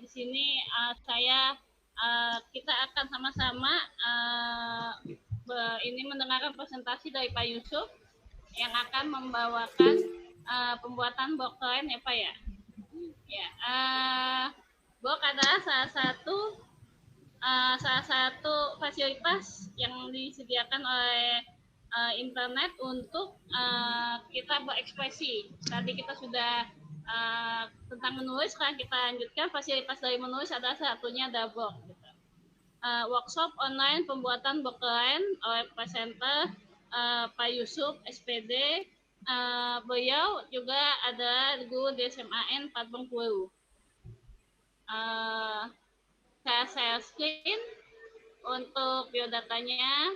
Di sini kita akan sama-sama ini mendengarkan presentasi dari Pak Yusuf yang akan membawakan pembuatan blockchain ya Pak ya. Ya, blok adalah salah satu fasilitas yang disediakan oleh internet untuk kita berekspresi. Tadi kita sudah tentang menulis, sekarang kita lanjutkan fasilitas dari menulis adalah satunya ada blog. Gitu. Workshop online pembuatan blockchain oleh presenter Pak Yusuf SPD. Beliau juga ada guru di SMAN 4 Bengkulu. Saya share screen untuk biodatanya.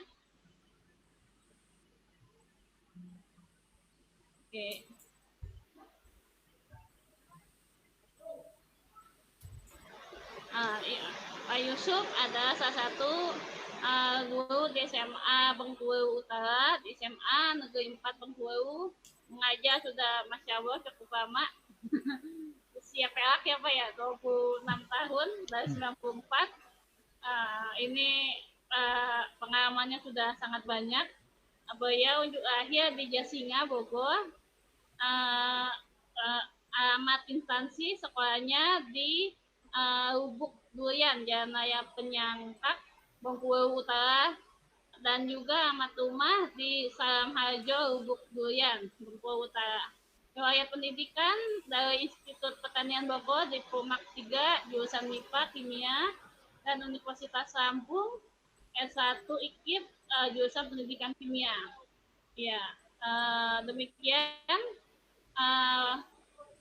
Oke. Iya. Pak Yusuf adalah salah satu guru di SMA Bengkulu Utara, di SMA Negeri 4 Bengkulu. Mengajar sudah Masya Allah cukup lama. Usia perak ya Pak ya, 26 tahun dari 94. Ini pengalamannya sudah sangat banyak. Beliau lahir di Jasinga, Bogor. Alamat instansi sekolahnya di Lubuk Durian, Jalan Raya Penyangkak, Bengkulu Utara, dan juga alamat rumah di Salam Harjo, Lubuk Durian, Bengkulu Utara. Riwayat pendidikan dari Institut Pertanian Bogor, Diploma 3, jurusan MIPA, Kimia, dan Universitas Lampung, S1 IKIP, jurusan Pendidikan Kimia. Ya, demikian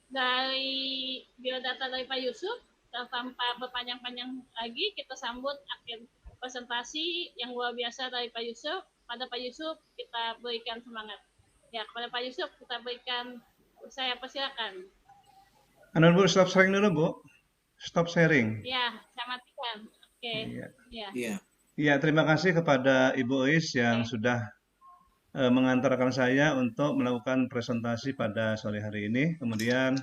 dari biodata dari Pak Yusuf. Tanpa berpanjang-panjang lagi, kita sambut akhir presentasi yang luar biasa dari Pak Yusuf. Pada Pak Yusuf kita berikan semangat. Ya, kepada Pak Yusuf kita berikan, saya persilakan. Bu, stop sharing dulu Bu. Stop sharing. Ya, saya matikan. Oke. Iya. Ya, terima kasih kepada Ibu Ois yang sudah mengantarkan saya untuk melakukan presentasi pada sore hari ini. Kemudian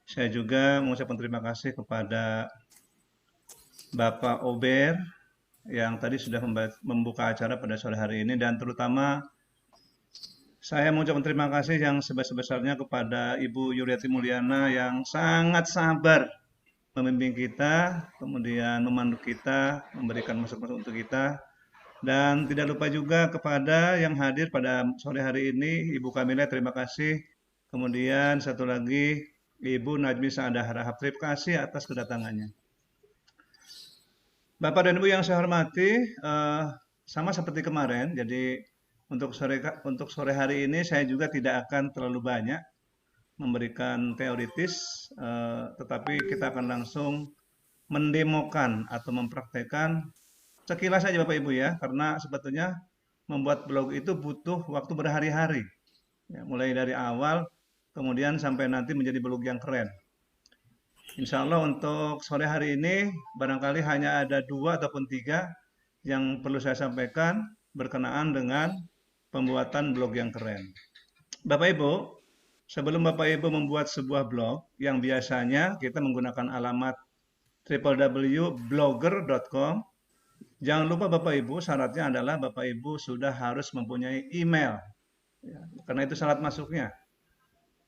saya juga mengucapkan terima kasih kepada Bapak Ober yang tadi sudah membuka acara pada sore hari ini, dan terutama saya mengucapkan terima kasih yang sebesar-besarnya kepada Ibu Yuriati Mulyana yang sangat sabar membimbing kita, kemudian memandu kita, memberikan masukan untuk kita. Dan tidak lupa juga kepada yang hadir pada sore hari ini, Ibu Kamila, terima kasih. Kemudian satu lagi, Ibu Najmi Sa'adah Harahap, terima kasih atas kedatangannya. Bapak dan Ibu yang saya hormati, sama seperti kemarin, jadi untuk sore hari ini saya juga tidak akan terlalu banyak memberikan teoritis, tetapi kita akan langsung mendemokan atau mempraktekkan sekilas saja Bapak Ibu ya, karena sebetulnya membuat blog itu butuh waktu berhari-hari. Ya, mulai dari awal, kemudian sampai nanti menjadi blog yang keren. Insya Allah untuk sore hari ini, barangkali hanya ada 2 ataupun 3 yang perlu saya sampaikan berkenaan dengan pembuatan blog yang keren. Bapak Ibu, sebelum Bapak Ibu membuat sebuah blog yang biasanya kita menggunakan alamat www.blogger.com, jangan lupa Bapak Ibu, syaratnya adalah Bapak Ibu sudah harus mempunyai email. Ya, karena itu syarat masuknya.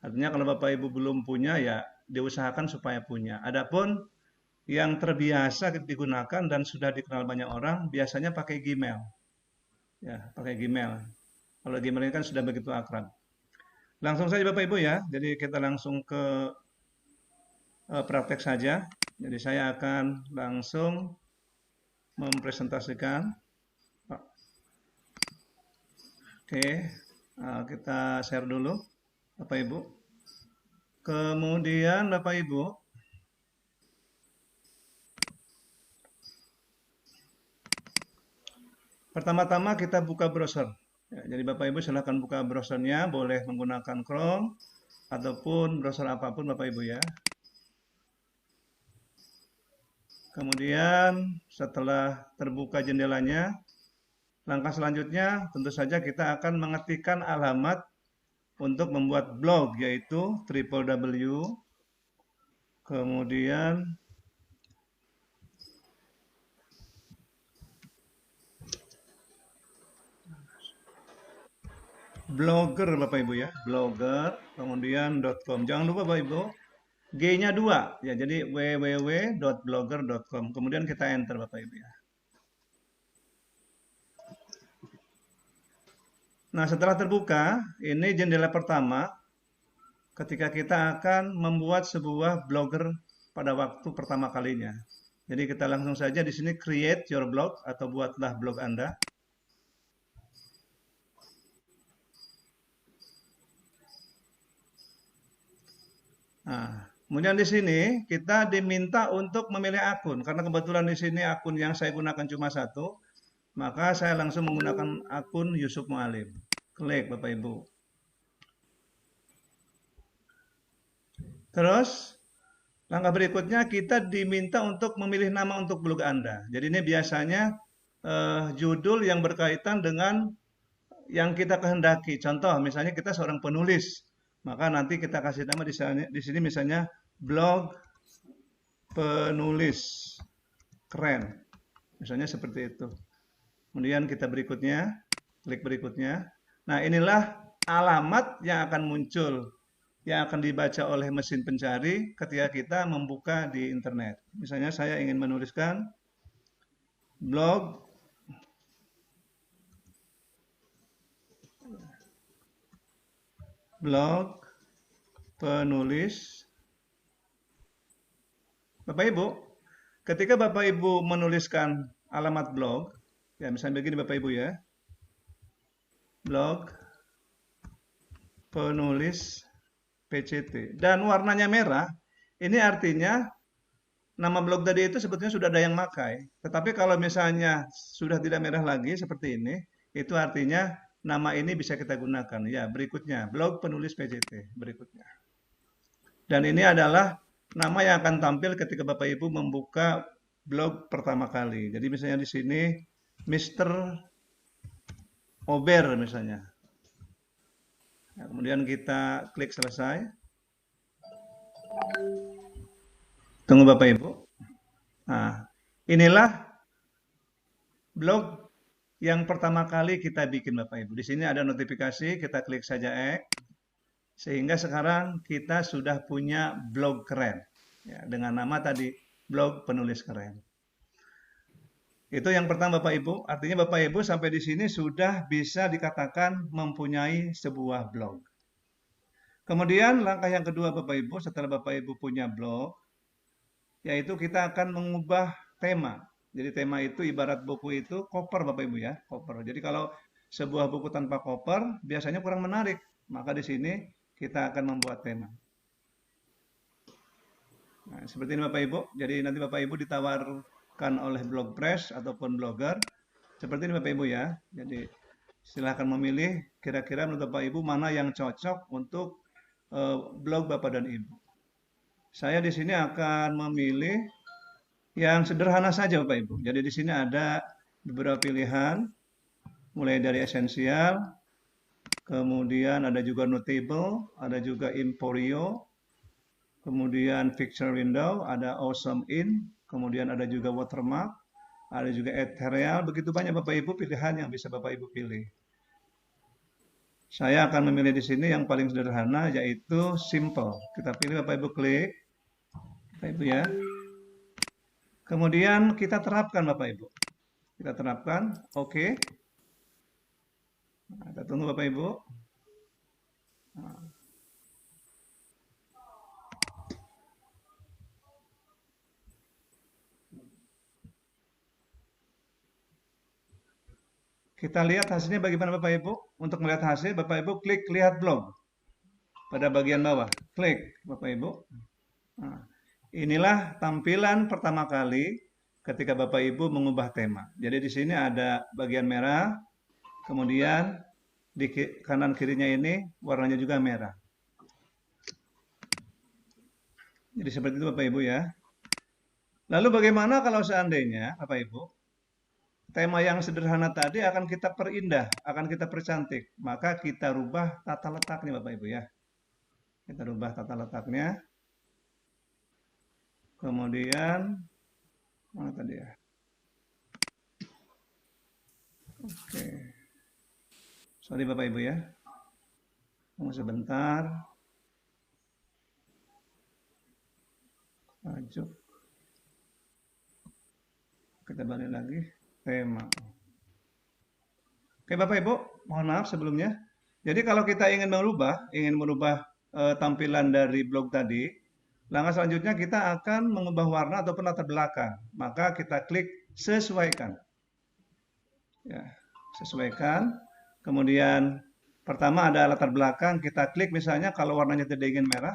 Artinya kalau Bapak Ibu belum punya, ya diusahakan supaya punya. Adapun yang terbiasa digunakan dan sudah dikenal banyak orang, biasanya pakai Gmail. Ya, pakai Gmail. Kalau Gmail ini kan sudah begitu akrab. Langsung saja Bapak Ibu ya, jadi kita langsung ke praktek saja. Jadi saya akan langsung mempresentasikan. Oke, kita share dulu Bapak Ibu. Kemudian Bapak Ibu, pertama-tama kita buka browser. Ya, jadi Bapak Ibu silahkan buka browsernya, boleh menggunakan Chrome ataupun browser apapun Bapak Ibu ya. Kemudian setelah terbuka jendelanya, langkah selanjutnya tentu saja kita akan mengetikkan alamat untuk membuat blog, yaitu www, kemudian Blogger Bapak Ibu ya, blogger, kemudian .com. Jangan lupa Bapak Ibu, G-nya 2 ya, jadi www.blogger.com. Kemudian kita enter Bapak Ibu ya. Nah, setelah terbuka, ini jendela pertama ketika kita akan membuat sebuah blogger pada waktu pertama kalinya. Jadi kita langsung saja di sini create your blog atau buatlah blog Anda. Nah, kemudian di sini kita diminta untuk memilih akun karena kebetulan di sini akun yang saya gunakan cuma satu, maka saya langsung menggunakan akun Yusuf Mualim. Klik Bapak Ibu. Terus langkah berikutnya kita diminta untuk memilih nama untuk blog Anda. Jadi ini biasanya judul yang berkaitan dengan yang kita kehendaki. Contoh, misalnya kita seorang penulis, maka nanti kita kasih nama di sini misalnya blog penulis keren, misalnya seperti itu. Kemudian kita berikutnya, klik berikutnya. Nah, inilah alamat yang akan muncul, yang akan dibaca oleh mesin pencari ketika kita membuka di internet. Misalnya saya ingin menuliskan blog penulis. Bapak Ibu, ketika Bapak Ibu menuliskan alamat blog, ya misalnya begini Bapak Ibu ya, blog penulis PCT, dan warnanya merah, ini artinya nama blog tadi itu sebetulnya sudah ada yang pakai. Tetapi kalau misalnya sudah tidak merah lagi seperti ini, itu artinya nama ini bisa kita gunakan. Ya, berikutnya, blog penulis PCT, berikutnya. Dan ini adalah nama yang akan tampil ketika Bapak Ibu membuka blog pertama kali. Jadi misalnya di sini, Mr. Ober misalnya. Nah, kemudian kita klik selesai. Tunggu Bapak Ibu. Nah, inilah blog yang pertama kali kita bikin Bapak Ibu. Di sini ada notifikasi, kita klik saja X. Sehingga sekarang kita sudah punya blog keren. Ya, dengan nama tadi, blog penulis keren. Itu yang pertama Bapak Ibu. Artinya Bapak Ibu sampai di sini sudah bisa dikatakan mempunyai sebuah blog. Kemudian langkah yang kedua Bapak Ibu, setelah Bapak Ibu punya blog, yaitu kita akan mengubah tema. Jadi tema itu ibarat buku itu koper Bapak Ibu ya, koper. Jadi kalau sebuah buku tanpa koper biasanya kurang menarik. Maka di sini kita akan membuat tema. Nah, seperti ini Bapak Ibu. Jadi nanti Bapak Ibu ditawarkan oleh Blogpress ataupun blogger. Seperti ini Bapak Ibu ya. Jadi silahkan memilih kira-kira menurut Bapak Ibu mana yang cocok untuk blog Bapak dan Ibu. Saya di sini akan memilih yang sederhana saja Bapak Ibu. Jadi di sini ada beberapa pilihan, mulai dari esensial, kemudian ada juga notable, ada juga Emporio, kemudian picture window, ada awesome in, kemudian ada juga watermark, ada juga ethereal. Begitu banyak Bapak Ibu pilihan yang bisa Bapak Ibu pilih. Saya akan memilih di sini yang paling sederhana yaitu simple. Kita pilih Bapak Ibu, klik Bapak Ibu ya. Kemudian kita terapkan Bapak Ibu. Kita terapkan, oke. Nah, kita tunggu Bapak Ibu. Nah. Kita lihat hasilnya bagaimana Bapak Ibu. Untuk melihat hasil, Bapak Ibu klik lihat blog. Pada bagian bawah, klik Bapak Ibu. Nah, inilah tampilan pertama kali ketika Bapak Ibu mengubah tema. Jadi di sini ada bagian merah, kemudian di kanan kirinya ini warnanya juga merah. Jadi seperti itu Bapak Ibu ya. Lalu bagaimana kalau seandainya Bapak Ibu, tema yang sederhana tadi akan kita perindah, akan kita percantik. Maka kita rubah tata letaknya Bapak Ibu ya. Kita rubah tata letaknya. Kemudian, mana tadi ya? Oke. Sorry Bapak Ibu ya. Tunggu sebentar. Maju. Kita balik lagi. Tema. Oke Bapak Ibu, mohon maaf sebelumnya. Jadi kalau kita ingin merubah tampilan dari blog tadi, langkah selanjutnya kita akan mengubah warna ataupun latar belakang. Maka kita klik sesuaikan. Ya, sesuaikan. Kemudian pertama ada latar belakang, kita klik misalnya kalau warnanya tidak ingin merah.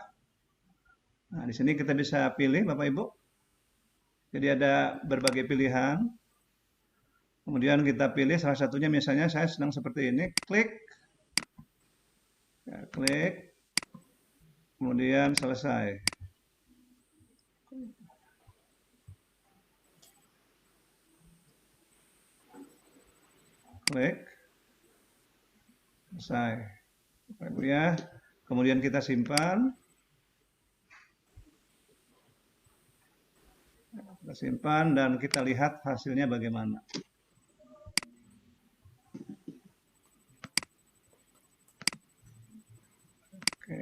Nah, di sini kita bisa pilih Bapak Ibu. Jadi ada berbagai pilihan. Kemudian kita pilih salah satunya, misalnya saya sedang seperti ini, klik, ya, klik, kemudian selesai. Klik, selesai. Bapak Ibu ya. Kemudian kita simpan. Kita simpan dan kita lihat hasilnya bagaimana. Oke.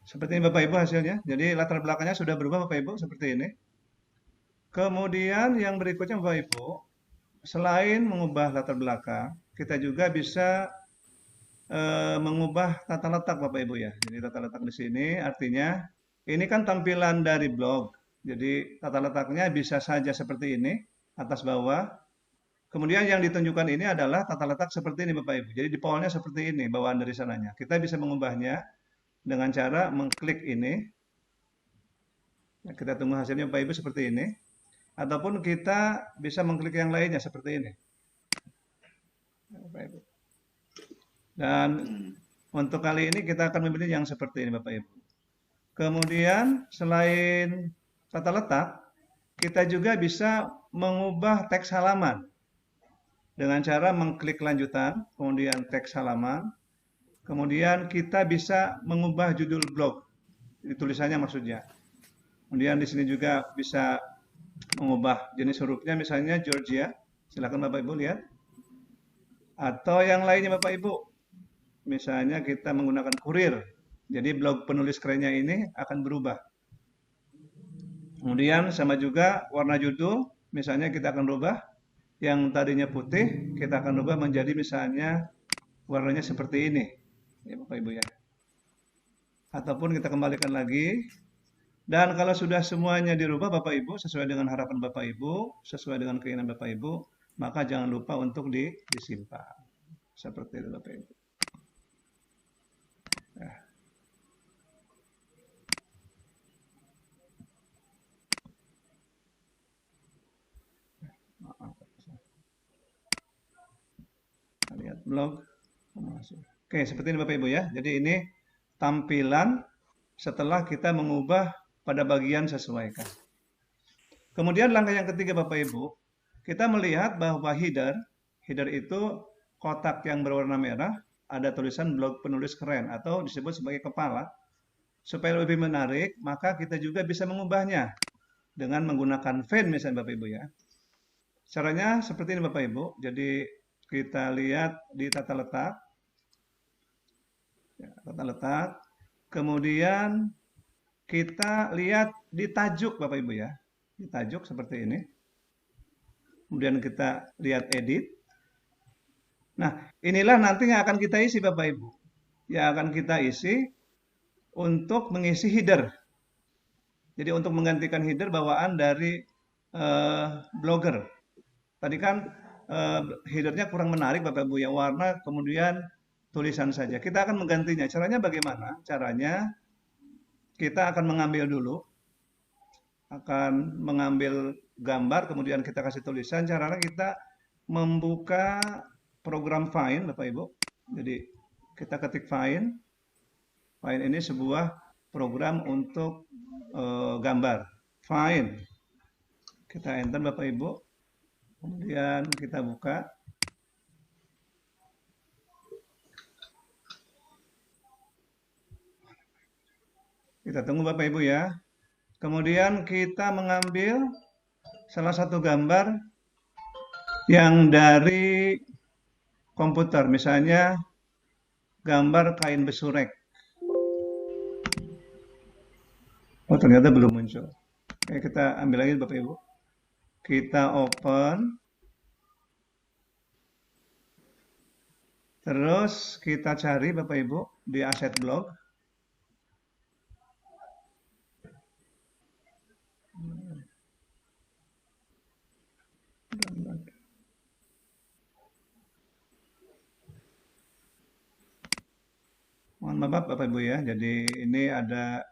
Seperti ini Bapak Ibu hasilnya. Jadi latar belakangnya sudah berubah Bapak Ibu seperti ini. Kemudian yang berikutnya Bapak Ibu, selain mengubah latar belakang, kita juga bisa mengubah tata letak Bapak Ibu ya. Jadi tata letak di sini artinya ini kan tampilan dari blog. Jadi tata letaknya bisa saja seperti ini, atas bawah. Kemudian yang ditunjukkan ini adalah tata letak seperti ini Bapak Ibu. Jadi defaultnya seperti ini bawaan dari sananya. Kita bisa mengubahnya dengan cara mengklik ini. Kita tunggu hasilnya Bapak Ibu seperti ini. Ataupun kita bisa mengklik yang lainnya seperti ini. Bapak Ibu. Dan untuk kali ini kita akan memilih yang seperti ini Bapak Ibu. Kemudian selain tata letak, kita juga bisa mengubah teks halaman. Dengan cara mengklik lanjutan, kemudian teks halaman. Kemudian kita bisa mengubah judul blog, tulisannya maksudnya. Kemudian di sini juga bisa mengubah jenis hurufnya, misalnya Georgia. Silakan Bapak Ibu lihat. Atau yang lainnya Bapak Ibu. Misalnya kita menggunakan kurir. Jadi blog penulis kerennya ini akan berubah. Kemudian sama juga warna judul, misalnya kita akan rubah. Yang tadinya putih, kita akan rubah menjadi misalnya warnanya seperti ini. Ya Bapak Ibu ya. Ataupun kita kembalikan lagi. Dan kalau sudah semuanya dirubah Bapak Ibu, sesuai dengan harapan Bapak Ibu, sesuai dengan keinginan Bapak Ibu, maka jangan lupa untuk disimpan. Seperti itu Bapak Ibu. Ya. Lihat blog. Oke, seperti ini Bapak Ibu ya. Jadi ini tampilan setelah kita mengubah pada bagian sesuaikan. Kemudian langkah yang ketiga Bapak Ibu, kita melihat bahwa header itu kotak yang berwarna merah, ada tulisan blog penulis keren atau disebut sebagai kepala. Supaya lebih menarik, maka kita juga bisa mengubahnya dengan menggunakan font misalnya Bapak Ibu ya. Caranya seperti ini Bapak Ibu. Jadi kita lihat di tata letak. Ya, tata letak. Kemudian kita lihat di tajuk Bapak Ibu ya. Di tajuk seperti ini. Kemudian kita lihat edit. Nah, inilah nanti yang akan kita isi Bapak Ibu. Yang akan kita isi untuk mengisi header. Jadi untuk menggantikan header bawaan dari blogger. Tadi kan headernya kurang menarik Bapak Ibu ya, warna kemudian tulisan saja. Kita akan menggantinya. Caranya bagaimana? Caranya kita akan mengambil dulu, akan mengambil gambar, kemudian kita kasih tulisan. Caranya kita membuka program Find Bapak Ibu. Jadi kita ketik Find. Find ini sebuah program untuk gambar. Find. Kita enter Bapak Ibu. Kemudian kita buka. Kita tunggu Bapak Ibu ya. Kemudian kita mengambil salah satu gambar yang dari komputer, misalnya gambar kain besurek. Oh, ternyata belum muncul. Oke, kita ambil lagi Bapak Ibu. Kita open. Terus kita cari Bapak Ibu di aset blog. Mohon maaf Bapak Ibu ya. Jadi ini ada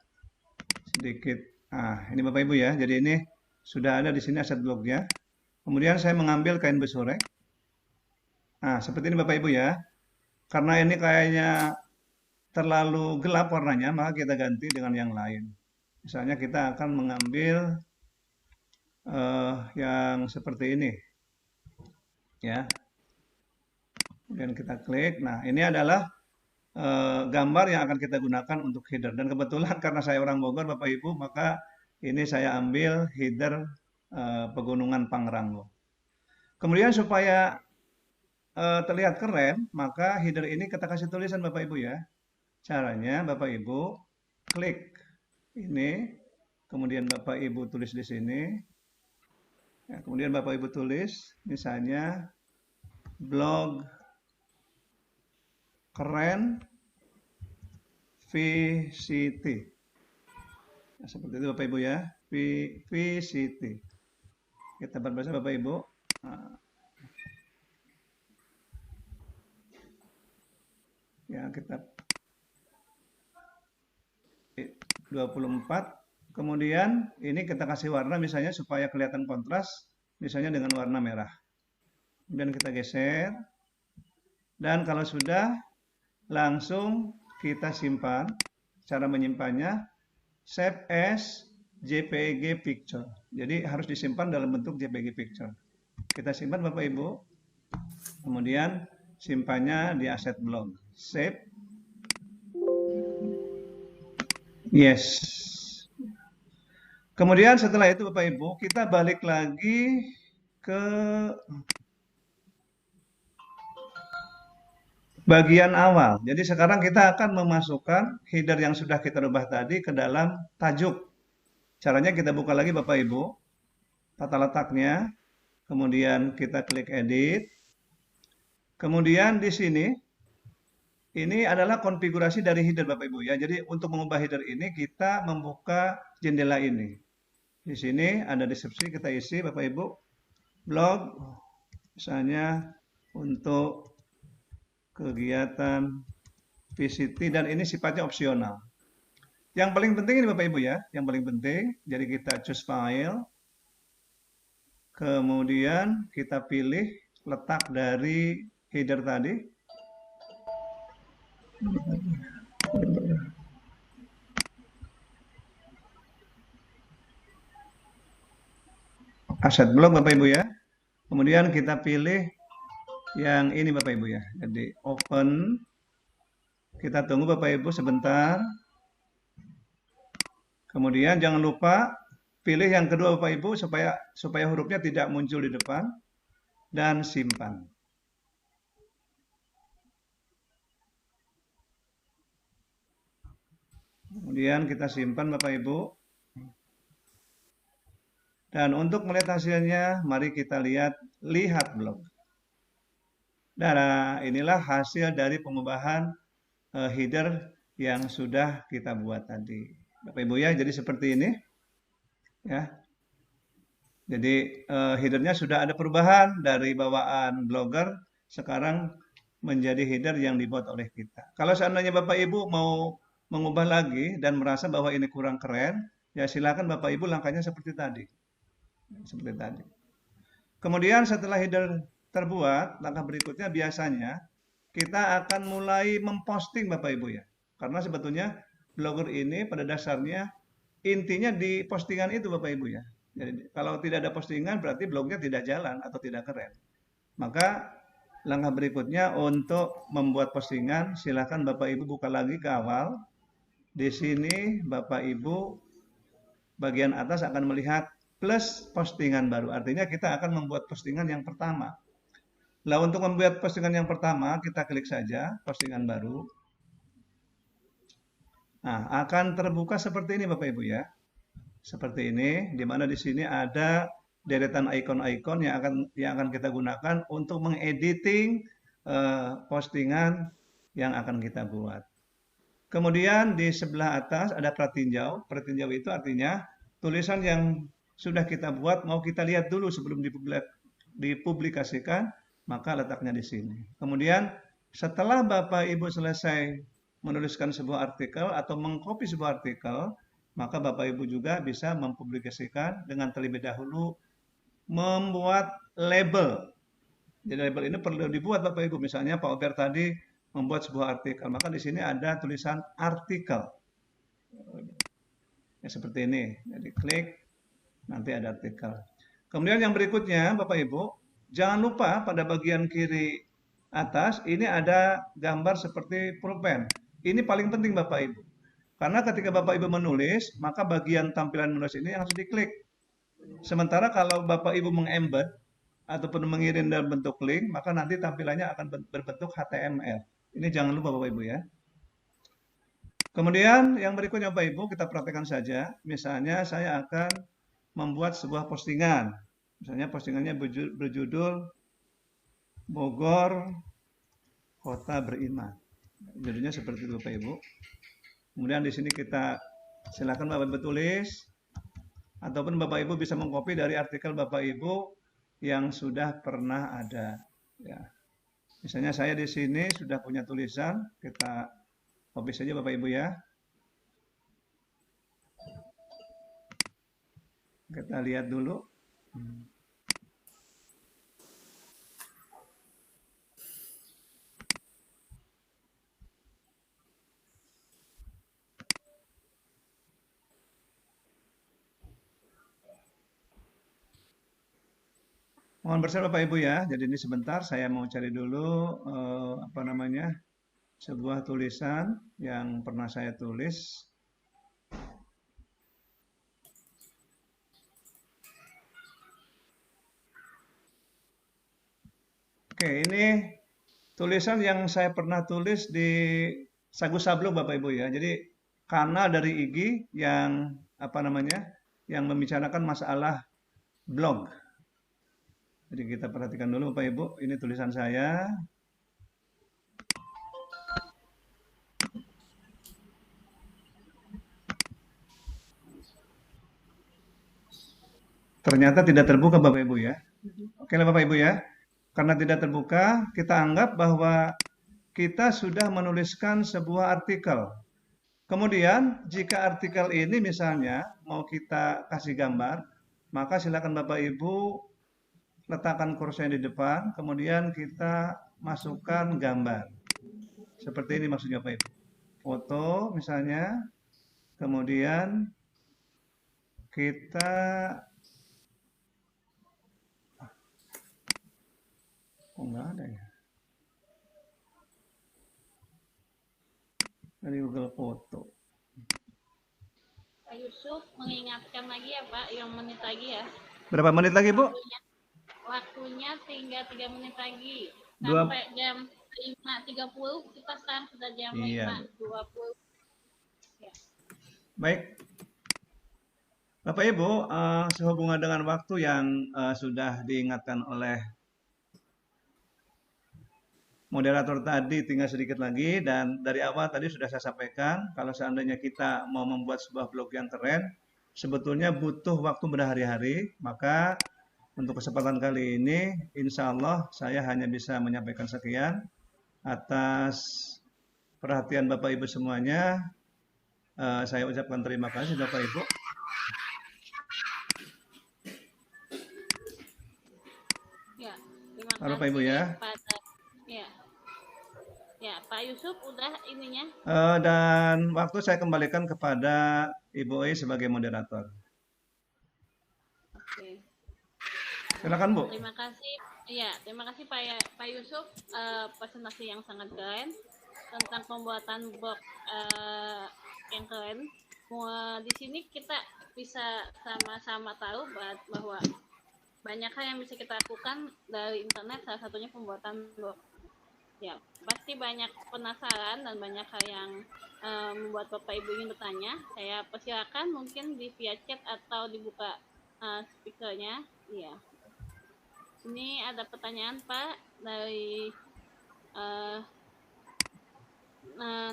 sedikit. Ini Bapak Ibu ya. Jadi ini sudah ada di sini aset blognya. Kemudian saya mengambil kain besurek. Seperti ini Bapak Ibu ya. Karena ini kayaknya terlalu gelap warnanya, maka kita ganti dengan yang lain. Misalnya kita akan mengambil yang seperti ini. Ya. Kemudian kita klik. Nah, ini adalah gambar yang akan kita gunakan untuk header. Dan kebetulan karena saya orang Bogor, Bapak Ibu, maka ini saya ambil header Pegunungan Pangrango. Kemudian supaya terlihat keren, maka header ini kita kasih tulisan Bapak Ibu ya. Caranya Bapak Ibu klik ini, kemudian Bapak Ibu tulis di sini. Ya, kemudian Bapak Ibu tulis, misalnya blog keren VCT. Nah, seperti itu Bapak Ibu ya, VCT. Kita berbahasa Bapak Ibu. Ya, kita 24. Kemudian ini kita kasih warna misalnya supaya kelihatan kontras, misalnya dengan warna merah. Kemudian kita geser. Dan kalau sudah, langsung kita simpan. Cara menyimpannya, save as JPG picture. Jadi harus disimpan dalam bentuk JPG picture. Kita simpan Bapak Ibu. Kemudian simpannya di aset blog. Save. Yes. Kemudian setelah itu Bapak Ibu, kita balik lagi ke bagian awal. Jadi sekarang kita akan memasukkan header yang sudah kita rubah tadi ke dalam tajuk. Caranya kita buka lagi Bapak Ibu, tata letaknya, kemudian kita klik edit. Kemudian di sini, ini adalah konfigurasi dari header Bapak Ibu ya. Jadi untuk mengubah header ini kita membuka jendela ini. Di sini ada deskripsi kita isi Bapak Ibu. Blog misalnya untuk kegiatan VCT dan ini sifatnya opsional. Yang paling penting ini Bapak Ibu ya, yang paling penting. Jadi kita choose file. Kemudian kita pilih letak dari header tadi. Aset blog Bapak Ibu ya. Kemudian kita pilih yang ini Bapak Ibu ya. Jadi open. Kita tunggu Bapak Ibu sebentar. Kemudian jangan lupa pilih yang kedua Bapak Ibu supaya hurufnya tidak muncul di depan dan simpan. Kemudian kita simpan Bapak Ibu. Dan untuk melihat hasilnya, mari kita lihat blog. Nah, inilah hasil dari pengubahan header yang sudah kita buat tadi. Bapak Ibu ya, jadi seperti ini. Ya. Jadi headernya sudah ada perubahan dari bawaan blogger, sekarang menjadi header yang dibuat oleh kita. Kalau seandainya Bapak Ibu mau mengubah lagi dan merasa bahwa ini kurang keren, ya silakan Bapak Ibu langkahnya seperti tadi. Seperti tadi. Kemudian setelah header terbuat, langkah berikutnya biasanya kita akan mulai memposting Bapak Ibu ya. Karena sebetulnya blogger ini pada dasarnya intinya di postingan itu Bapak Ibu ya. Jadi kalau tidak ada postingan berarti blognya tidak jalan atau tidak keren. Maka langkah berikutnya untuk membuat postingan silakan Bapak Ibu buka lagi ke awal. Di sini Bapak Ibu bagian atas akan melihat plus postingan baru. Artinya kita akan membuat postingan yang pertama. Nah, untuk membuat postingan yang pertama, kita klik saja postingan baru. Nah, akan terbuka seperti ini Bapak Ibu ya. Seperti ini, di mana di sini ada deretan ikon-ikon yang akan kita gunakan untuk mengediting postingan yang akan kita buat. Kemudian di sebelah atas ada pratinjau. Pratinjau itu artinya tulisan yang sudah kita buat mau kita lihat dulu sebelum dipublikasikan, maka letaknya di sini. Kemudian setelah Bapak Ibu selesai menuliskan sebuah artikel atau mengcopy sebuah artikel, maka Bapak Ibu juga bisa mempublikasikan dengan terlebih dahulu membuat label. Jadi label ini perlu dibuat Bapak Ibu. Misalnya Pak Ober tadi membuat sebuah artikel, maka di sini ada tulisan artikel. Ya, seperti ini. Jadi klik, nanti ada artikel. Kemudian yang berikutnya Bapak Ibu, jangan lupa pada bagian kiri atas ini ada gambar seperti pulpen. Ini paling penting Bapak Ibu. Karena ketika Bapak Ibu menulis, maka bagian tampilan menulis ini harus diklik. Sementara kalau Bapak Ibu mengembed ataupun mengirim dalam bentuk link, maka nanti tampilannya akan berbentuk HTML. Ini jangan lupa Bapak Ibu ya. Kemudian yang berikutnya Bapak Ibu kita praktekkan saja. Misalnya saya akan membuat sebuah postingan. Misalnya postingannya berjudul Bogor Kota Beriman. Judulnya seperti itu Bapak Ibu. Kemudian di sini kita silakan Bapak Ibu tulis, ataupun Bapak Ibu bisa mengcopy dari artikel Bapak Ibu yang sudah pernah ada. Ya. Misalnya saya di sini sudah punya tulisan, kita copy saja Bapak Ibu ya. Kita lihat dulu. Mohon bersabar Bapak Ibu ya. Jadi ini sebentar saya mau cari dulu sebuah tulisan yang pernah saya tulis. Oke, ini tulisan yang saya pernah tulis di Sagu Sablung Bapak Ibu ya. Jadi kanal dari IG yang yang membicarakan masalah blog. Jadi kita perhatikan dulu Bapak Ibu, ini tulisan saya. Ternyata tidak terbuka Bapak Ibu ya. Oke lah Bapak Ibu ya. Karena tidak terbuka, kita anggap bahwa kita sudah menuliskan sebuah artikel. Kemudian jika artikel ini misalnya mau kita kasih gambar, maka silakan Bapak Ibu letakkan kursornya di depan, kemudian kita masukkan gambar. Seperti ini maksudnya Bapak Ibu. Foto misalnya, kemudian kita nggak ada ya. Dari Google Foto. Pak Yusuf mengingatkan lagi ya Pak, yang menit lagi ya. Berapa menit lagi Bu? Waktunya tinggal 3 menit lagi. Sampai jam 5.30, kita sekarang sudah jam 5.20. Ya. Baik. Bapak Ibu, sehubungan dengan waktu yang sudah diingatkan oleh moderator tadi, tinggal sedikit lagi, dan dari awal tadi sudah saya sampaikan, kalau seandainya kita mau membuat sebuah blog yang keren, sebetulnya butuh waktu berhari-hari, maka untuk kesempatan kali ini, insya Allah saya hanya bisa menyampaikan sekian. Atas perhatian Bapak Ibu semuanya, saya ucapkan terima kasih Bapak Ibu. Ya, terima kasih Bapak Ibu ya. Ya, Pak Yusuf udah ininya. Dan waktu saya kembalikan kepada Ibu Oi sebagai moderator. Oke. Silakan Bu. Terima kasih. Ya, terima kasih Pak Yusuf, presentasi yang sangat keren tentang pembuatan blog yang keren. Di sini kita bisa sama-sama tahu bahwa banyak hal yang bisa kita lakukan dari internet, salah satunya pembuatan blog. Ya, pasti banyak penasaran dan banyak hal yang membuat Bapak Ibu ingin bertanya. Saya persilakan mungkin di via chat atau dibuka speakernya. Iya. Ini ada pertanyaan Pak dari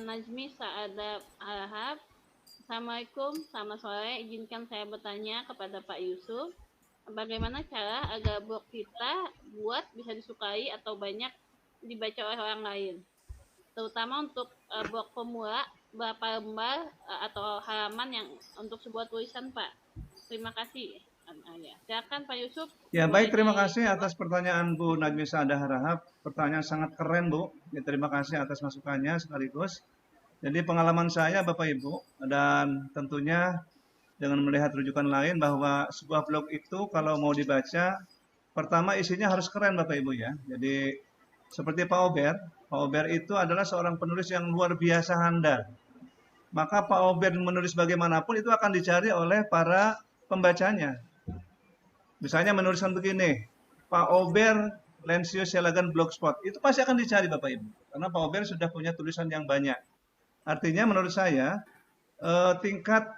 Najmi Saada Harahap. Assalamualaikum, selamat sore. Izinkan saya bertanya kepada Pak Yusuf, bagaimana cara agar blog kita buat bisa disukai atau banyak dibaca oleh orang lain, terutama untuk blog pemula, berapa lembar atau halaman yang untuk sebuah tulisan, Pak. Terima kasih. Ya, silakan Pak Yusuf. Ya, baik, terima kasih atas pertanyaan Bu Najmi Saada Harahap. Pertanyaan sangat keren, Bu. Ya, terima kasih atas masukannya sekaligus. Jadi pengalaman saya Bapak Ibu, dan tentunya dengan melihat rujukan lain bahwa sebuah blog itu kalau mau dibaca, pertama isinya harus keren Bapak Ibu ya. Jadi seperti Pak Ober itu adalah seorang penulis yang luar biasa handal. Maka Pak Ober menulis bagaimanapun itu akan dicari oleh para pembacanya. Misalnya menuliskan begini, Pak Ober Lensius Silagan Blogspot, itu pasti akan dicari Bapak Ibu. Karena Pak Ober sudah punya tulisan yang banyak. Artinya menurut saya, tingkat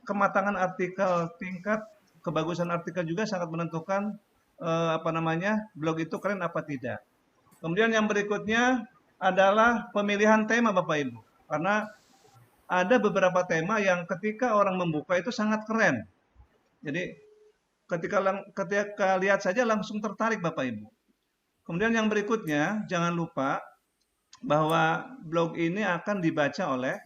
kematangan artikel, tingkat kebagusan artikel juga sangat menentukan blog itu keren apa tidak. Kemudian yang berikutnya adalah pemilihan tema Bapak Ibu. Karena ada beberapa tema yang ketika orang membuka itu sangat keren. Jadi ketika lihat saja langsung tertarik Bapak Ibu. Kemudian yang berikutnya, jangan lupa bahwa blog ini akan dibaca oleh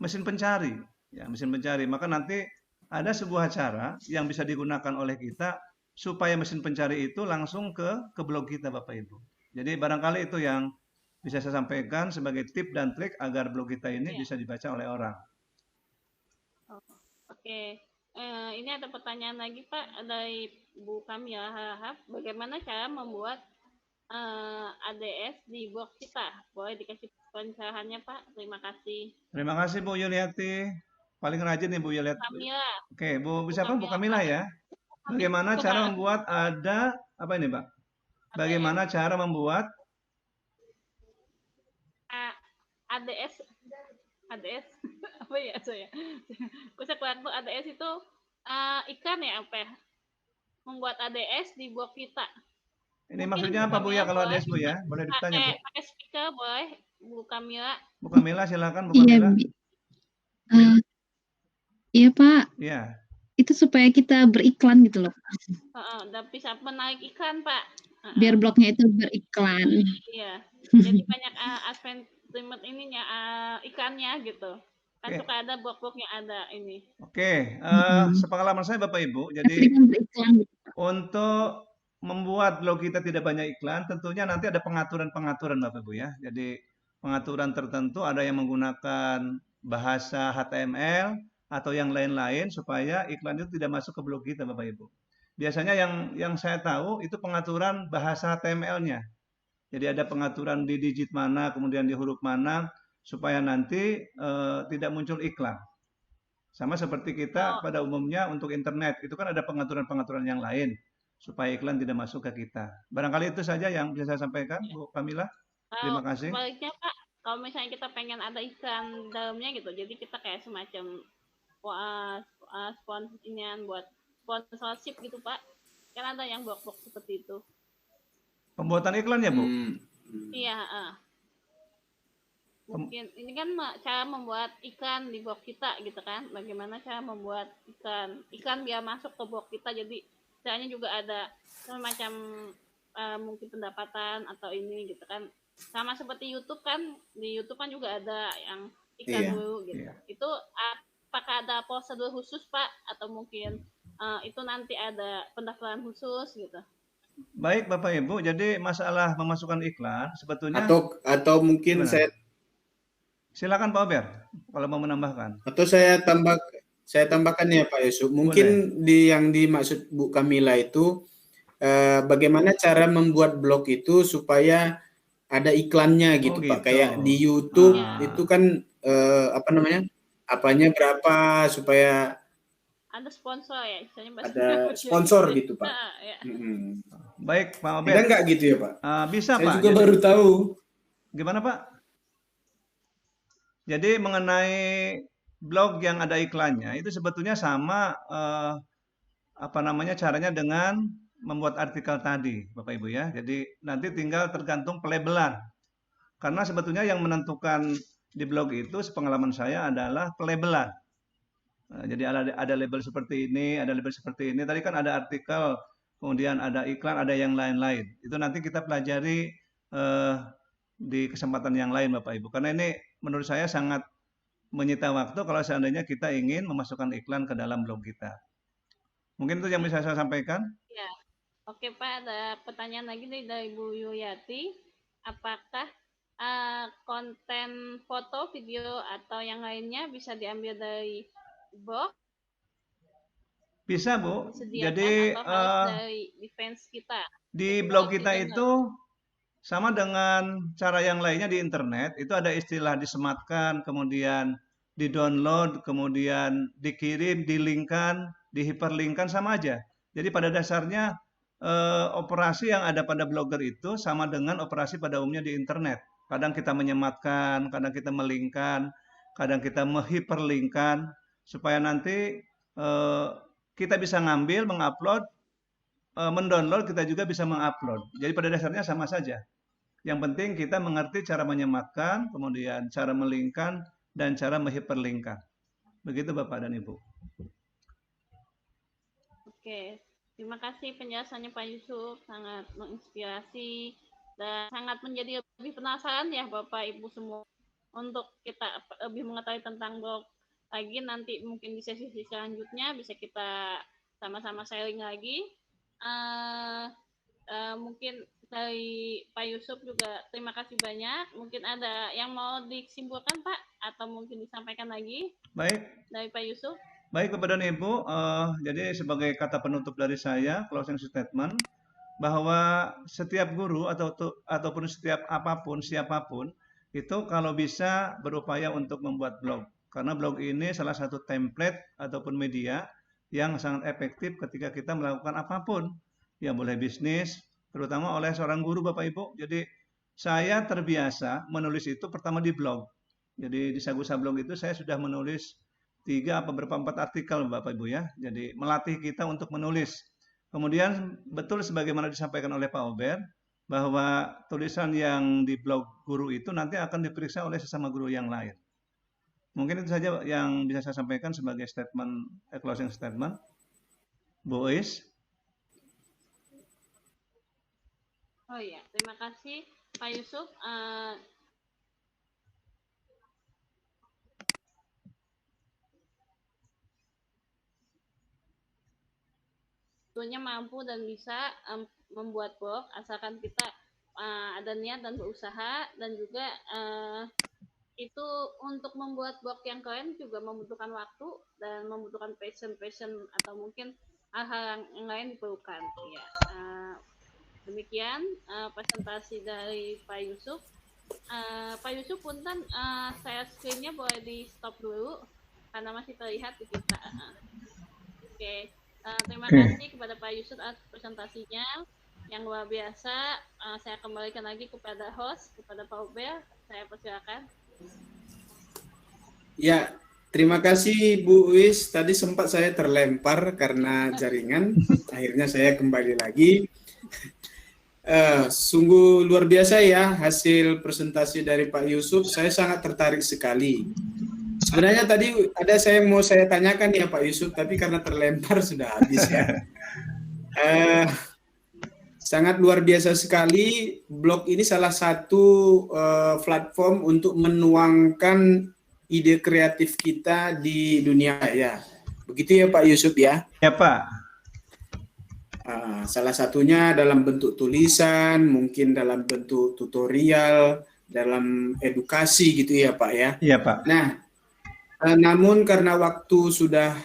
mesin pencari. Ya, mesin pencari. Maka nanti ada sebuah cara yang bisa digunakan oleh kita supaya mesin pencari itu langsung ke blog kita Bapak Ibu. Jadi barangkali itu yang bisa saya sampaikan sebagai tip dan trik agar blog kita ini bisa dibaca oleh orang. Oke. Ini ada pertanyaan lagi Pak dari Bu Kamila Harahap. Bagaimana cara membuat ADS di blog kita? Boleh dikasih pencerahannya Pak? Terima kasih. Terima kasih Bu Yuliati. Paling rajin nih Bu Yuliati. Kamila. Oke, Bu siapa? Bu Kamila ya. Bagaimana cara membuat apa ini Pak? Bagaimana cara membuat ADS apa ya saya? Saya keluar ADS itu ikan ya apa ya? Membuat ADS di blog kita. Ini maksudnya apa Bu ya kalau ADS Bu ya? Boleh ditanya Bu. Pakai speaker boleh Bu Kamila. Bu Kamila silakan Bu Kamila. Iya Pak. Iya. Itu supaya kita beriklan gitu loh. Dan bisa menarik iklan Pak. Biar blognya itu beriklan. Iya. Jadi banyak advertisement ininya iklannya gitu. Kan suka ada blog-blog yang ada ini. Oke, sepengalaman saya Bapak Ibu, jadi untuk membuat blog kita tidak banyak iklan, tentunya nanti ada pengaturan-pengaturan Bapak Ibu ya. Jadi pengaturan tertentu ada yang menggunakan bahasa HTML atau yang lain-lain supaya iklan itu tidak masuk ke blog kita Bapak Ibu. Biasanya yang saya tahu itu pengaturan bahasa HTML-nya. Jadi ada pengaturan di digit mana, kemudian di huruf mana, supaya nanti tidak muncul iklan. Sama seperti kita pada umumnya untuk internet, itu kan ada pengaturan-pengaturan yang lain, supaya iklan tidak masuk ke kita. Barangkali itu saja yang bisa saya sampaikan, Bu Kamila. Terima kasih. Sebaliknya Pak, kalau misalnya kita pengen ada iklan dalamnya gitu, jadi kita kayak semacam sponsor buat sponsorship gitu Pak. Kan ada yang blog-blog seperti itu. Pembuatan iklannya Bu? Iya. Mungkin ini kan cara membuat iklan di blog kita gitu kan. Bagaimana cara membuat iklan biar masuk ke blog kita, jadi caranya juga ada semacam mungkin pendapatan atau ini gitu kan. Sama seperti YouTube kan, di YouTube kan juga ada yang iklan dulu gitu. Itu apakah ada prosedur khusus Pak, atau mungkin itu nanti ada pendaftaran khusus gitu? Baik Bapak Ibu, jadi masalah memasukkan iklan sebetulnya atau mungkin gimana? Silakan Pak Ober kalau mau menambahkan. Atau saya tambahkan ya Pak Yusuf. Mungkin yang dimaksud Bu Kamila itu bagaimana cara membuat blog itu supaya ada iklannya gitu Pak. Kayak di YouTube itu kan apa namanya? Apanya berapa supaya Ada sponsor ya, misalnya ada sponsor gitu, Pak. Ya. Baik, Pak Ada Obed. nggak gitu ya, Pak? Bisa, Saya Pak. juga baru tahu. Gimana, Pak? Jadi mengenai blog yang ada iklannya itu sebetulnya sama apa namanya caranya dengan membuat artikel tadi, Bapak Ibu ya. Jadi nanti tinggal tergantung pelabelan. Karena sebetulnya yang menentukan di blog itu sepengalaman saya adalah pelabelan. Jadi ada label seperti ini, ada label seperti ini. Tadi kan ada artikel, kemudian ada iklan, ada yang lain-lain. Itu nanti kita pelajari di kesempatan yang lain, Bapak Ibu. Karena ini menurut saya sangat menyita waktu kalau seandainya kita ingin memasukkan iklan ke dalam blog kita. Mungkin itu yang bisa saya sampaikan. Ya, oke Pak, ada pertanyaan lagi nih dari Bu Yuyati. Apakah konten foto, video, atau yang lainnya bisa diambil dari blog? Bisa, Bu. Disediakan Jadi atau harus dari defense kita? di blog kita itu sama dengan cara yang lainnya di internet, itu ada istilah disematkan, kemudian di-download, kemudian dikirim, di-linkkan, di-hyperlinkkan, sama aja. Jadi pada dasarnya operasi yang ada pada blogger itu sama dengan operasi pada umumnya di internet. Kadang kita menyematkan, kadang kita melinkkan, kadang kita menghyperlinkkan, supaya nanti kita bisa ngambil, mengupload, mendownload, kita juga bisa mengupload. Jadi pada dasarnya sama saja. Yang penting kita mengerti cara menyematkan, kemudian cara melinkkan, dan cara menghyperlinkkan. Begitu Bapak dan Ibu. Oke, terima kasih penjelasannya Pak Yusuf, sangat menginspirasi dan sangat menjadi lebih penasaran ya Bapak Ibu semua untuk kita lebih mengetahui tentang blog lagi. Nanti mungkin di sesi selanjutnya bisa kita sama-sama sharing lagi. Mungkin dari Pak Yusuf juga terima kasih banyak. Mungkin ada yang mau disimpulkan Pak, atau mungkin disampaikan lagi? Baik. Dari Pak Yusuf. Baik Bapak dan Ibu, jadi sebagai kata penutup dari saya, closing statement, bahwa setiap guru ataupun setiap apapun, siapapun, itu kalau bisa berupaya untuk membuat blog. Karena blog ini salah satu template ataupun media yang sangat efektif ketika kita melakukan apapun. Ya boleh bisnis, terutama oleh seorang guru Bapak Ibu. Jadi saya terbiasa menulis itu pertama di blog. Jadi di Sagusa Blog itu saya sudah menulis 3 atau 4 artikel Bapak Ibu ya. Jadi melatih kita untuk menulis. Kemudian betul sebagaimana disampaikan oleh Pak Ober, bahwa tulisan yang di blog guru itu nanti akan diperiksa oleh sesama guru yang lain. Mungkin itu saja yang bisa saya sampaikan sebagai statement, closing statement. Bu Ois. Oh iya, terima kasih Pak Yusuf. Tentunya mampu dan bisa membuat blog asalkan kita ada niat dan berusaha, dan juga itu untuk membuat blog yang keren juga membutuhkan waktu dan membutuhkan passion atau mungkin hal-hal yang lain diperlukan. Ya, demikian presentasi dari Pak Yusuf. Pak Yusuf, punten saya screen-nya boleh di stop dulu karena masih terlihat di kita. Oke. Terima kasih kepada Pak Yusuf atas presentasinya yang luar biasa. Saya kembalikan lagi kepada host, kepada Pak Ober. Saya persilakan. Ya, terima kasih Bu Uis. Tadi sempat saya terlempar karena jaringan. Akhirnya saya kembali lagi. Sungguh luar biasa ya hasil presentasi dari Pak Yusuf. Saya sangat tertarik sekali. Sebenarnya tadi ada yang mau saya tanyakan ya Pak Yusuf, tapi karena terlempar sudah habis ya. Sangat luar biasa sekali. Blog ini salah satu platform untuk menuangkan ide kreatif kita di dunia ya. Begitu ya Pak Yusuf ya? Ya Pak. Salah satunya dalam bentuk tulisan, mungkin dalam bentuk tutorial, dalam edukasi gitu ya Pak ya? Iya Pak. Nah, namun karena waktu sudah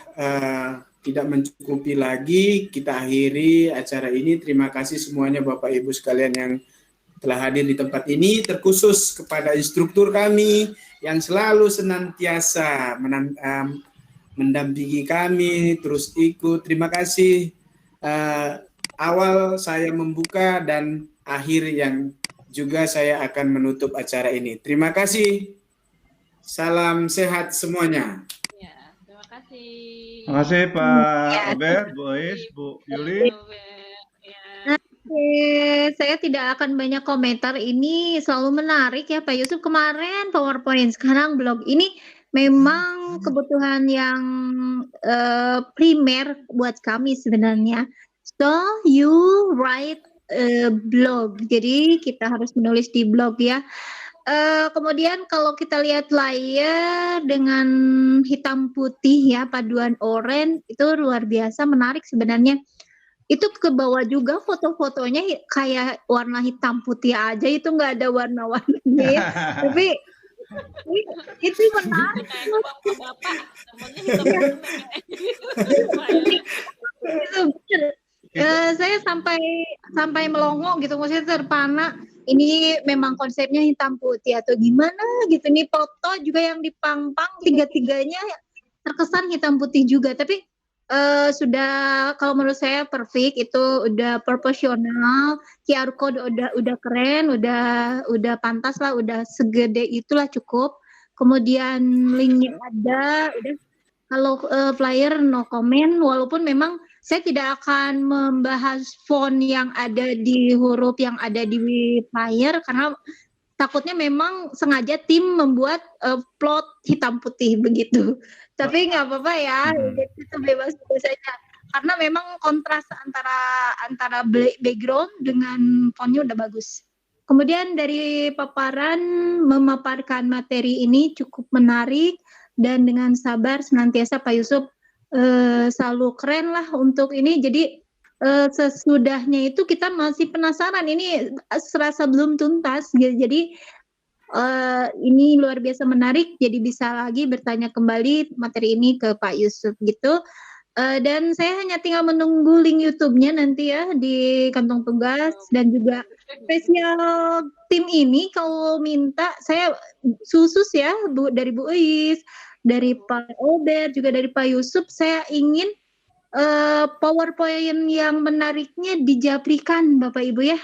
tidak mencukupi lagi, kita akhiri acara ini. Terima kasih semuanya Bapak Ibu sekalian yang telah hadir di tempat ini, terkhusus kepada instruktur kami yang selalu senantiasa mendampingi kami, terus ikut. Terima kasih awal saya membuka dan akhir yang juga saya akan menutup acara ini. Terima kasih. Salam sehat semuanya. Ya, terima kasih. Terima kasih Pak Ober, Bu Ois, Bu Yuli. Ya. Oke, saya tidak akan banyak komentar. Ini selalu menarik ya Pak Yusuf. Kemarin PowerPoint, sekarang blog. Ini memang kebutuhan yang primer buat kami sebenarnya. So you write a blog. Jadi kita harus menulis di blog ya. Kemudian kalau kita lihat layar dengan hitam putih ya, paduan oranye itu luar biasa menarik sebenarnya. Itu ke bawah juga foto-fotonya kayak warna hitam putih aja, itu nggak ada warna-warnanya ya. Tapi itu menarik. Kayak bapak-bapak, namanya hitam-hitam. Itu bener. Saya sampai melongo gitu, maksudnya terpana. Ini memang konsepnya hitam putih atau gimana gitu. Nih foto juga yang dipang-pang tiga-tiganya terkesan hitam putih juga. Tapi sudah, kalau menurut saya perfect, itu udah proporsional, QR code udah keren, udah pantas lah, udah segede itulah cukup. Kemudian linknya ada, udah. Kalau flyer no comment, walaupun memang saya tidak akan membahas font yang ada di huruf yang ada di flyer karena takutnya memang sengaja tim membuat plot hitam putih begitu. Tapi nggak apa-apa ya, itu bebas saja. Karena memang kontras antara background dengan fontnya udah bagus. Kemudian dari paparan memaparkan materi ini cukup menarik dan dengan sabar senantiasa Pak Yusuf selalu keren lah untuk ini. Jadi sesudahnya itu kita masih penasaran, ini serasa belum tuntas. Jadi ini luar biasa menarik, jadi bisa lagi bertanya kembali materi ini ke Pak Yusuf gitu. Dan saya hanya tinggal menunggu link YouTube-nya nanti ya di kantong tugas. Dan juga spesial tim ini kalau minta saya khusus ya dari Bu Ois, dari Pak Ober, juga dari Pak Yusuf, saya ingin PowerPoint yang menariknya dijaprikan Bapak Ibu ya.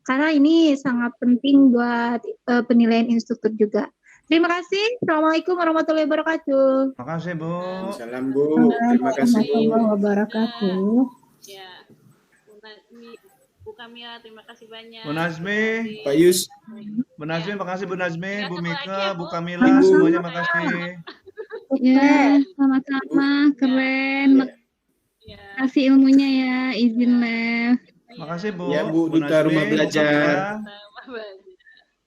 Karena ini sangat penting buat penilaian instruktur juga. Terima kasih. Assalamualaikum warahmatullahi wabarakatuh. Terima kasih Bu. Salam Bu. Terima kasih Bu. warahmatullahi wabarakatuh. Ya, Bu Kamila, terima kasih banyak. Bu Nazmi, Pak Yus. Bu Nazmi, makasih Bu Nazmi, Bu Ketemu lagi Mika, ya, Bu Bu. Kamila, Ibu. semuanya makasih. Ya, sama-sama, keren. Ya, Makasih ilmunya ya, izin live. Makasih Bu. Ya, Bu Duta Nazmi, Rumah Bu Belajar. Kamila.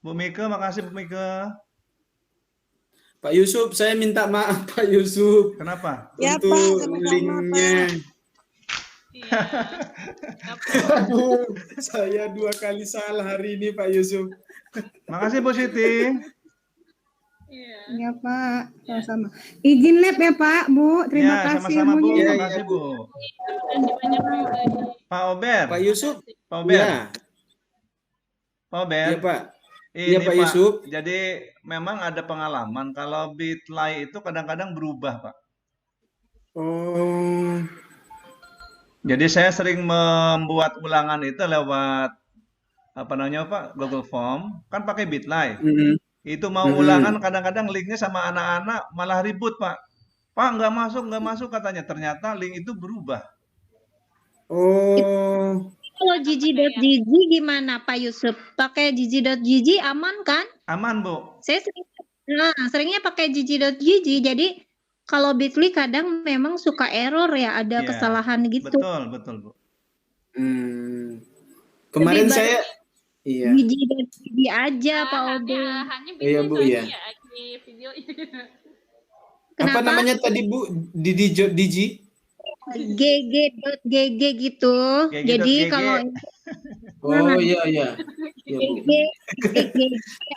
Bu Mika, makasih Bu Mika. Pak Yusuf, saya minta maaf Pak Yusuf Kenapa? Ya, untuk Pak, sama-sama, linknya. iya. Aduh, saya 2 kali salah hari ini Pak Yusuf. Makasih Bu Siti. Iya. Ya Pak, sama-sama. Izin lab ya Pak, Bu. Terima Ya, kasih sama-sama Bu. ilmunya. Iya, Makasih Bu. Terima kasih banyak Bu. Pak Ober. Pak Yusuf. Pak Ober. Ya, Pak Ober. ya Pak. Ini Iya, Pak Yusuf. Jadi memang ada pengalaman kalau Bitly itu kadang-kadang berubah, Pak. Oh, Jadi saya sering membuat ulangan itu lewat apa namanya Pak, Google Form, kan pakai Bitly. Itu mau ulangan kadang-kadang linknya sama anak-anak malah ribut, Pak. Pak nggak masuk katanya. Ternyata link itu berubah. oh, Kalau gigi.gg gimana Pak Yusuf? Pakai gigi.gg aman kan? Aman, Bu. Saya seringnya pakai gigi.gg, jadi kalau Bitly kadang memang suka error ya, ada Iya, kesalahan gitu. Betul, Bu. Kemarin Lebih saya, iya. Gigi.gg aja Pak Obe. Hanya Iya, video Bu, itu iya. aja di video itu. Apa Kenapa? namanya tadi Bu? Digi? gg.gg gitu. GG.gg. Jadi kalau Oh, iya, iya. Iya, Bu. gg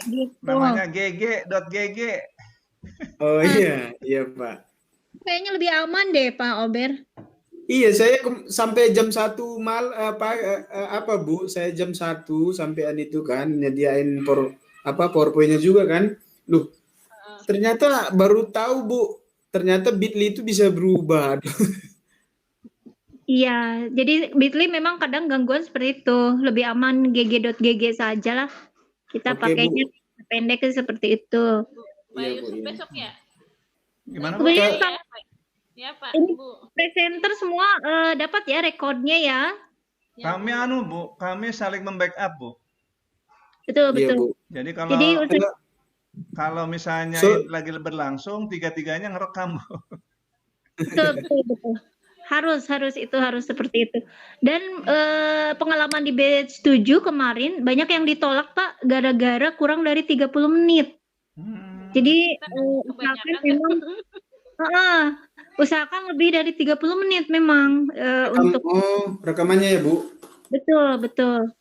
gitu. Namanya gg.gg. Oh, iya, iya Pak. Kayaknya lebih aman deh Pak Ober. Iya, saya sampai jam 1 apa Bu? Saya jam 1 sampean itu kan nyediain PowerPoint-nya juga kan. Loh, ternyata baru tahu Bu, ternyata Bitly itu bisa berubah. Iya, jadi Bitly memang kadang gangguan seperti itu. Lebih aman gg.gg saja lah. Kita Oke, pakainya Bu. pendek seperti itu. Pak Iya, Bu, Yusuf iya. besok ya? Gimana, Bu? Kemudian Ya, kalau Pak. Ya, Pak, ini Bu. presenter semua dapat ya rekodnya ya. Ya, Kami Bu, kami saling membackup, Bu. Betul, Iya, betul. Bu. Jadi Jadi kalau misalnya So- ini lagi berlangsung, tiga-tiganya ngerekam, Bu. betul. Harus seperti itu. Dan pengalaman di batch 7 kemarin banyak yang ditolak Pak gara-gara kurang dari 30 menit. Jadi usahakan memang usahakan lebih dari 30 menit memang untuk rekamannya ya, Bu. betul.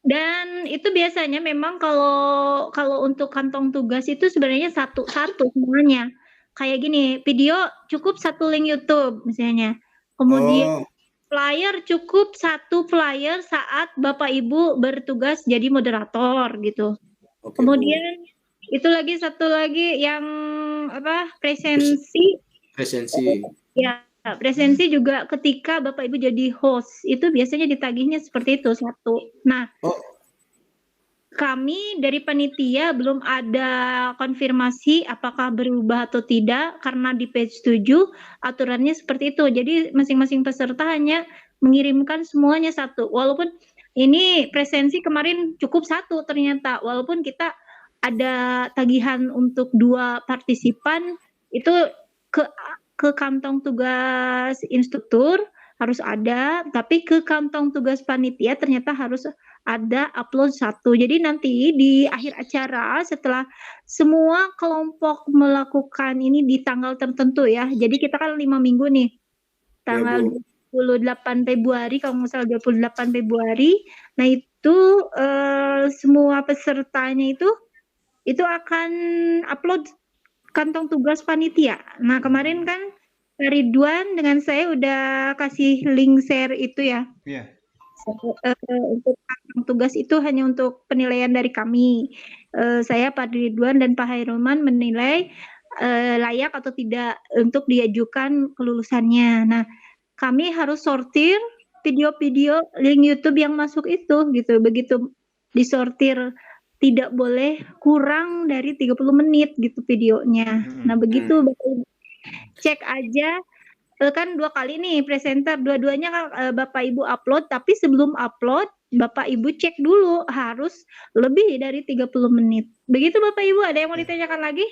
Dan itu biasanya memang kalau untuk kantong tugas itu sebenarnya satu semuanya. Kayak gini, video cukup 1 link YouTube misalnya. Kemudian flyer cukup 1 flyer saat Bapak Ibu bertugas jadi moderator gitu. Oke, Kemudian itu lagi satu lagi yang presensi. Ya, presensi juga ketika Bapak Ibu jadi host itu biasanya ditagihnya seperti itu 1. Nah, kami dari panitia belum ada konfirmasi apakah berubah atau tidak karena di page 7 aturannya seperti itu. Jadi masing-masing peserta hanya mengirimkan semuanya 1. Walaupun ini presensi kemarin cukup 1 ternyata. Walaupun kita ada tagihan untuk 2 partisipan itu ke kantong tugas instruktur harus ada, tapi ke kantong tugas panitia ternyata harus ada upload 1. Jadi nanti di akhir acara setelah semua kelompok melakukan ini di tanggal tertentu ya. Jadi kita kan 5 minggu nih. Tanggal 28 Februari kalau nggak salah 28 Februari. Nah itu semua pesertanya itu akan upload kantong tugas panitia. Nah kemarin kan Ridwan dengan saya udah kasih link share itu ya. Iya. Untuk kantong tugas itu hanya untuk penilaian dari kami. Saya Pak Ridwan dan Pak Hairulman menilai layak atau tidak untuk diajukan kelulusannya. Nah kami harus sortir video-video link YouTube yang masuk itu gitu. Begitu disortir tidak boleh kurang dari 30 menit gitu videonya. Nah begitu cek aja kan 2 kali nih presenter, dua-duanya kan Bapak Ibu upload, tapi sebelum upload Bapak Ibu cek dulu harus lebih dari 30 menit. Begitu Bapak Ibu, ada yang mau ditanyakan lagi?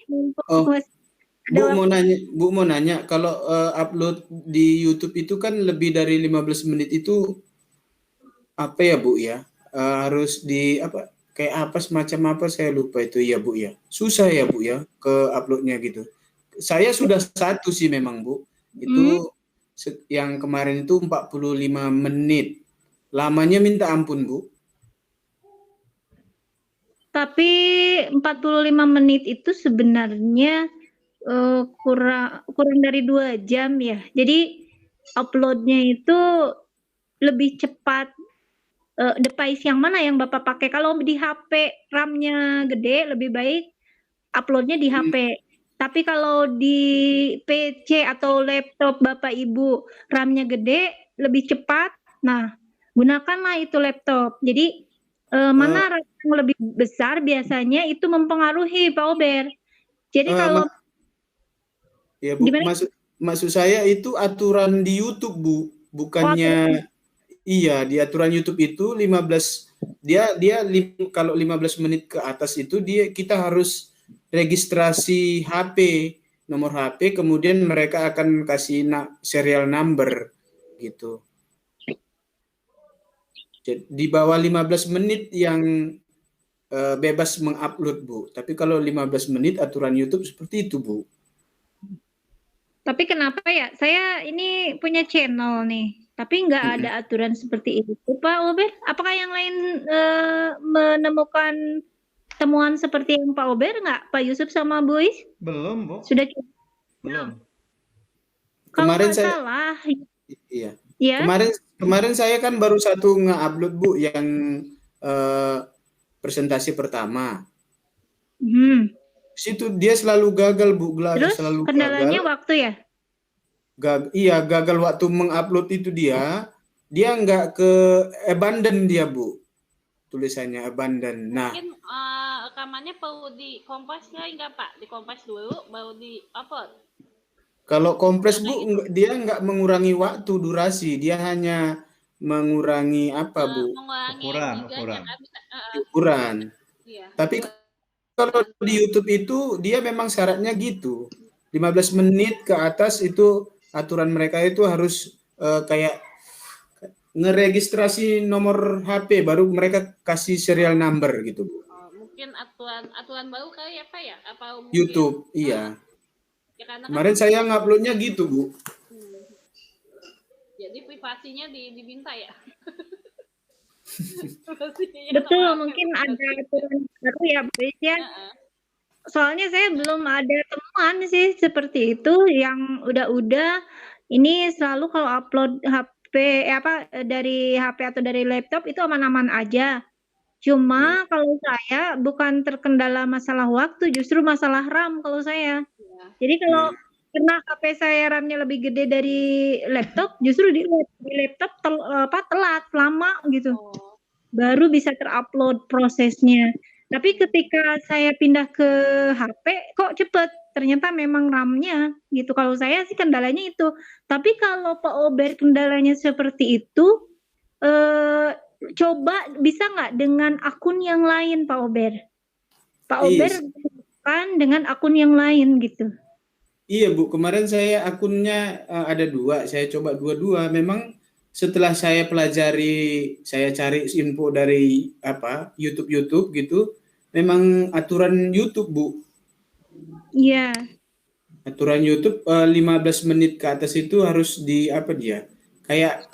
Bu mau nanya kalau upload di YouTube itu kan lebih dari 15 menit itu apa ya Bu ya? Harus di kayak apa semacam apa saya lupa itu ya Bu ya. Susah ya Bu ya ke uploadnya gitu. Saya sudah 1 sih memang Bu. Itu yang kemarin itu 45 menit. Lamanya minta ampun Bu. Tapi 45 menit itu sebenarnya kurang dari 2 jam ya. Jadi uploadnya itu lebih cepat. Device yang mana yang Bapak pakai? Kalau di HP RAM-nya gede lebih baik uploadnya di HP. Tapi kalau di PC atau laptop Bapak Ibu RAM-nya gede lebih cepat. Nah, gunakanlah itu laptop. Jadi mana RAM yang lebih besar biasanya itu mempengaruhi Pak Ober. Jadi kalau ya Bu, maksud saya itu aturan di YouTube Bu, bukannya iya, di aturan YouTube itu 15 kalau 15 menit ke atas itu kita harus registrasi HP, nomor HP, kemudian mereka akan kasih serial number gitu. Jadi, di bawah 15 menit yang bebas mengupload Bu. Tapi kalau 15 menit aturan YouTube seperti itu Bu. Tapi kenapa ya? Saya ini punya channel nih, tapi nggak ada aturan seperti itu, Pak Ober. Apakah yang lain menemukan temuan seperti yang Pak Ober nggak? Pak Yusuf sama Bu Is? Belum, Bu. Sudah belum. Kalau nggak salah, Iya. Ya. Kemarin saya kan baru satu nge-upload Bu yang presentasi pertama. Hmm. Di situ dia selalu gagal Bu, Terus selalu kendalanya gagal. waktu ya? Iya, gagal waktu mengupload itu dia nggak ke abandon dia Bu, tulisannya abandon. Nah, Mungkin rekamannya perlu dikompres nggak Pak? Dikompres dulu baru di-upload. kalau kompres Karena Bu, dia nggak mengurangi waktu durasi, dia hanya mengurangi apa Bu? mengurangi Ukuran. giganya kan bisa. Ukuran. Iya. Tapi kalau di YouTube itu dia memang syaratnya gitu. 15 menit ke atas itu aturan mereka itu harus kayak ngeregistrasi nomor HP baru mereka kasih serial number gitu Bu. Mungkin aturan baru kali ya Pak ya? Apa mungkin YouTube, iya. ya, karena kan Kemarin saya nguploadnya gitu Bu. jadi privasinya diminta ya. Betul, mungkin ada aturan baru ya, Bu ya. Soalnya saya belum ada temuan sih seperti itu yang udah ini selalu kalau upload HP dari HP atau dari laptop itu aman-aman aja. Cuma kalau saya bukan terkendala masalah waktu, justru masalah RAM kalau saya. Jadi kalau karena HP saya RAM-nya lebih gede dari laptop, justru di laptop telat, lama gitu. Baru bisa terupload prosesnya. Tapi ketika saya pindah ke HP, kok cepet? Ternyata memang RAM-nya gitu. Kalau saya sih kendalanya itu. Tapi kalau Pak Ober kendalanya seperti itu, coba bisa nggak dengan akun yang lain, Pak Ober? Pak Ober kan dengan akun yang lain gitu. Iya Bu, kemarin saya akunnya ada 2, saya coba dua-dua. Memang setelah saya pelajari, saya cari info dari YouTube gitu, memang aturan YouTube Bu. Iya. Aturan YouTube 15 menit ke atas itu harus kayak